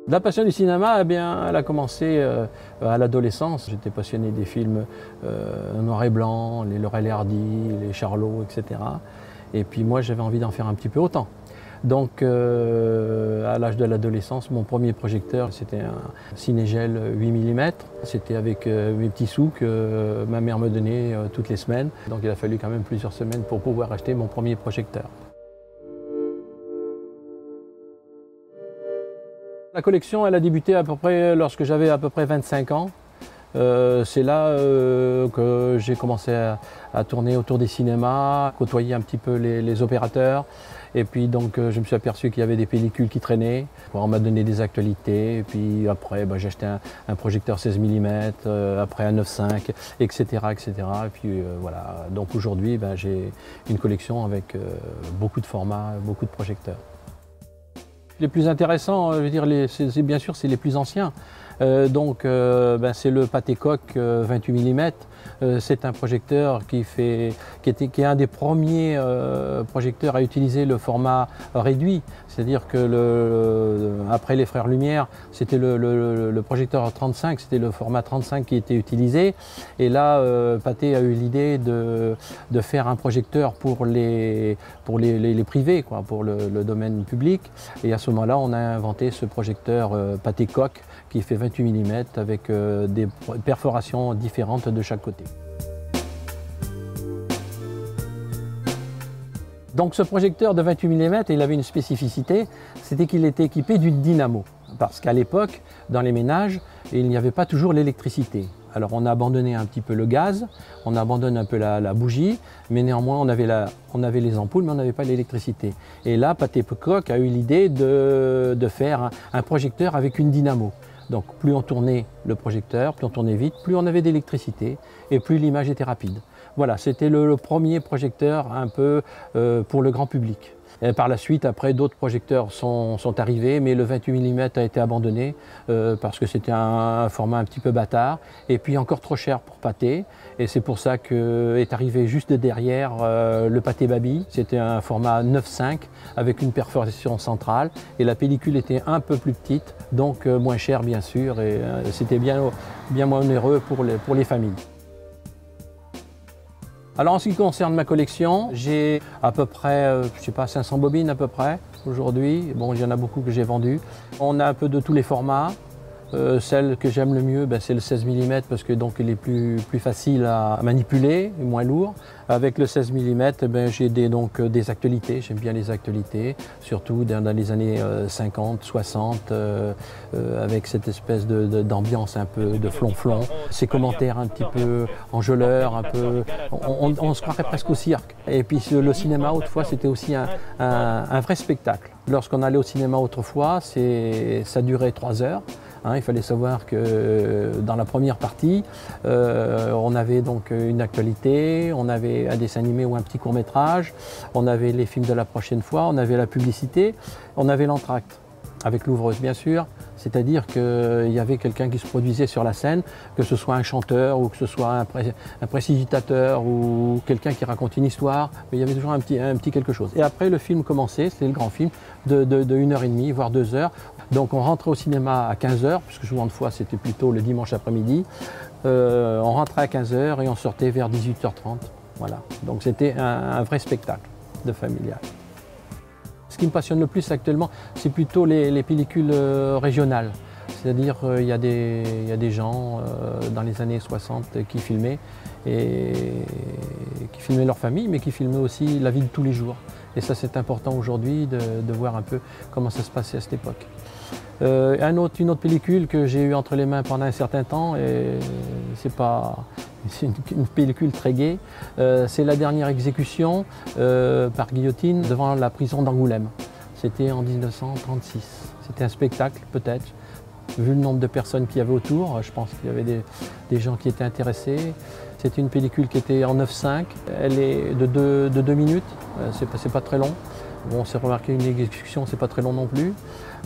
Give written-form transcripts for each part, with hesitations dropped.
La passion du cinéma, eh bien, elle a commencé à l'adolescence. J'étais passionné des films noir et blanc, les Laurel et Hardy, les Charlot, etc. Et puis moi, j'avais envie d'en faire un petit peu autant. Donc, à l'âge de l'adolescence, mon premier projecteur, c'était un Cinégel 8 mm. C'était avec mes petits sous que ma mère me donnait toutes les semaines. Donc, il a fallu quand même plusieurs semaines pour pouvoir acheter mon premier projecteur. La collection, elle a débuté à peu près lorsque j'avais à peu près 25 ans. C'est là que j'ai commencé à tourner autour des cinémas, côtoyer un petit peu les opérateurs. Et puis donc je me suis aperçu qu'il y avait des pellicules qui traînaient. On m'a donné des actualités. Et puis après, j'ai acheté un projecteur 16 mm, après un 9.5, etc., etc. Et puis voilà. Donc aujourd'hui, j'ai une collection avec beaucoup de formats, beaucoup de projecteurs. Les plus intéressants, je veux dire, bien sûr, c'est les plus anciens. C'est le Pathé-Coq 28 mm. C'est un projecteur qui est un des premiers projecteurs à utiliser le format réduit. C'est-à-dire que après les Frères Lumière, c'était le projecteur 35, c'était le format 35 qui était utilisé. Et là, Pathé a eu l'idée de faire un projecteur pour les privés, quoi, pour le domaine public. Et à ce moment-là, on a inventé ce projecteur Pathé-Coq qui fait 28 mm avec des perforations différentes de chaque côté. Donc ce projecteur de 28 mm, il avait une spécificité, c'était qu'il était équipé d'une dynamo. Parce qu'à l'époque, dans les ménages, il n'y avait pas toujours l'électricité. Alors on a abandonné un petit peu le gaz, on a abandonné un peu la bougie, mais néanmoins on avait les ampoules, mais on n'avait pas l'électricité. Et là, Pathé-Coq a eu l'idée de faire un projecteur avec une dynamo. Donc plus on tournait le projecteur, plus on tournait vite, plus on avait d'électricité et plus l'image était rapide. Voilà, c'était le premier projecteur un peu pour le grand public. Et par la suite, après, d'autres projecteurs sont arrivés, mais le 28 mm a été abandonné parce que c'était un format un petit peu bâtard et puis encore trop cher pour Pathé. Et c'est pour ça qu'est arrivé juste derrière le Pathé Baby. C'était un format 9.5 avec une perforation centrale et la pellicule était un peu plus petite, donc moins chère bien sûr, et c'était bien moins onéreux pour les familles. Alors en ce qui concerne ma collection, j'ai à peu près, 500 bobines à peu près aujourd'hui. Bon, il y en a beaucoup que j'ai vendues. On a un peu de tous les formats. Celle que j'aime le mieux, c'est le 16 mm parce que donc il est plus facile à manipuler, et moins lourd. Avec le 16 mm, j'ai des actualités. J'aime bien les actualités, surtout dans les années 50, 60, avec cette espèce d'ambiance un peu de flonflon. Ces commentaires un petit peu enjôleurs, un peu, on se croirait presque au cirque. Et puis le cinéma autrefois, c'était aussi un vrai spectacle. Lorsqu'on allait au cinéma autrefois, ça durait 3 heures. Il fallait savoir que dans la première partie, on avait donc une actualité, on avait un dessin animé ou un petit court-métrage, on avait les films de la prochaine fois, on avait la publicité, on avait l'entracte, avec l'ouvreuse bien sûr, c'est-à-dire qu'il y avait quelqu'un qui se produisait sur la scène, que ce soit un chanteur ou que ce soit un précipitateur ou quelqu'un qui raconte une histoire, mais il y avait toujours un petit quelque chose. Et après le film commençait, c'était le grand film, de 1h30 voire 2 heures. Donc on rentrait au cinéma à 15 h, puisque souvent de fois c'était plutôt le dimanche après-midi. On rentrait à 15 h et on sortait vers 18h30. Voilà. Donc c'était un vrai spectacle de familial. Ce qui me passionne le plus actuellement, c'est plutôt les pellicules régionales. C'est-à-dire il y a des gens dans les années 60 qui filmaient leur famille, mais qui filmaient aussi la vie de tous les jours. Et ça, c'est important aujourd'hui de voir un peu comment ça se passait à cette époque. Une autre pellicule que j'ai eue entre les mains pendant un certain temps, et c'est une pellicule très gaie, c'est La dernière exécution par guillotine devant la prison d'Angoulême. C'était en 1936. C'était un spectacle peut-être. Vu le nombre de personnes qu'il y avait autour, je pense qu'il y avait des gens qui étaient intéressés. C'était une pellicule qui était en 9.5. Elle est de 2 minutes, c'est pas très long. Bon, on s'est remarqué une exécution, c'est pas très long non plus.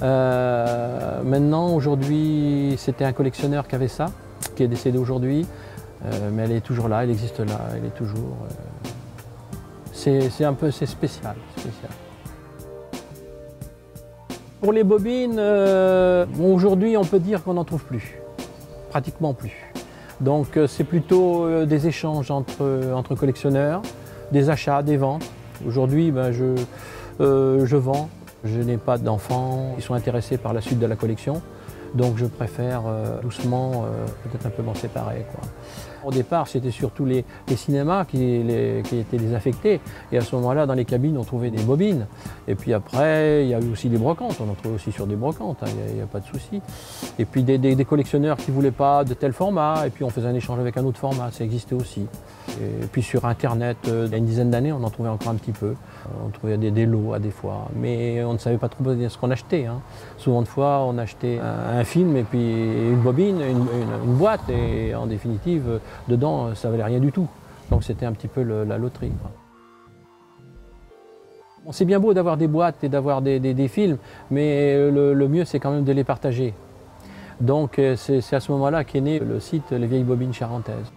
Maintenant, aujourd'hui, c'était un collectionneur qui avait ça, qui est décédé aujourd'hui. Mais elle est toujours là, elle existe là, elle est toujours... c'est spécial. Pour les bobines, bon, aujourd'hui on peut dire qu'on n'en trouve plus, pratiquement plus. Donc c'est plutôt des échanges entre collectionneurs, des achats, des ventes. Aujourd'hui ben, je vends, je n'ai pas d'enfants qui sont intéressés par la suite de la collection. Donc je préfère doucement peut-être un peu m'en séparer, quoi. Au départ, c'était surtout les cinémas qui étaient désaffectés. Et à ce moment-là, dans les cabines, on trouvait des bobines. Et puis après, il y a eu aussi des brocantes. On en trouvait aussi sur des brocantes, hein, il n'y a pas de souci. Et puis des collectionneurs qui ne voulaient pas de tel format. Et puis on faisait un échange avec un autre format, ça existait aussi. Et puis sur Internet, il y a une dizaine d'années, on en trouvait encore un petit peu. On trouvait des lots à des fois. Mais on ne savait pas trop ce qu'on achetait, hein. Souvent de fois, on achetait un film et puis une bobine, une boîte. Et en définitive, dedans, ça valait rien du tout. Donc c'était un petit peu la loterie, quoi. Bon, c'est bien beau d'avoir des boîtes et d'avoir des films, mais le mieux, c'est quand même de les partager. Donc c'est à ce moment-là qu'est né le site Les Vieilles Bobines Charentaises.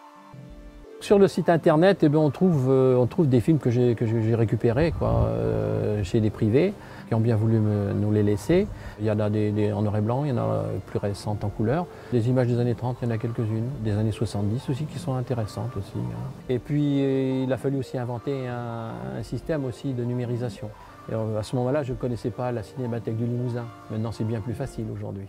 Sur le site internet, eh bien, on trouve des films que j'ai récupérés quoi, chez des privés qui ont bien voulu nous les laisser. Il y en a des en noir et blanc, il y en a plus récentes en couleur. Des images des années 30, il y en a quelques-unes. Des années 70 aussi qui sont intéressantes aussi, hein. Et puis il a fallu aussi inventer un système aussi de numérisation. Et à ce moment-là, je ne connaissais pas la Cinémathèque du Limousin. Maintenant, c'est bien plus facile aujourd'hui.